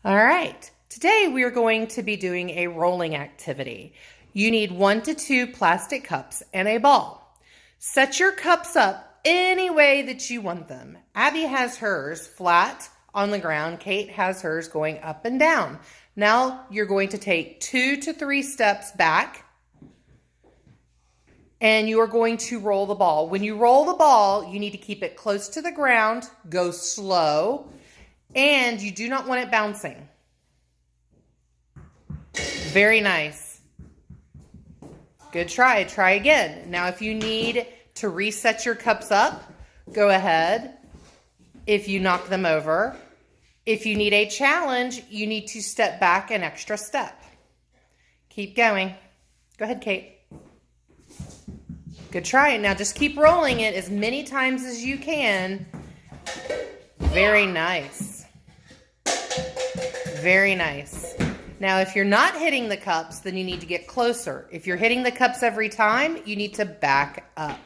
All right, today we are going to be doing a rolling activity. You need 1 to 2 plastic cups and a ball. Set your cups up any way that you want them. Abby has hers flat on the ground. Kate has hers going up and down. Now you're going to take 2 to 3 steps back and you are going to roll the ball. When you roll the ball, you need to keep it close to the ground, go slow, and you do not want it bouncing. Very nice. Good try. Try again. Now, if you need to reset your cups up, go ahead. If you knock them over. If you need a challenge, you need to step back an extra step. Keep going. Go ahead, Kate. Good try. Now just keep rolling it as many times as you can. Very nice. Very nice. Now, if you're not hitting the cups, then you need to get closer. If you're hitting the cups every time, you need to back up.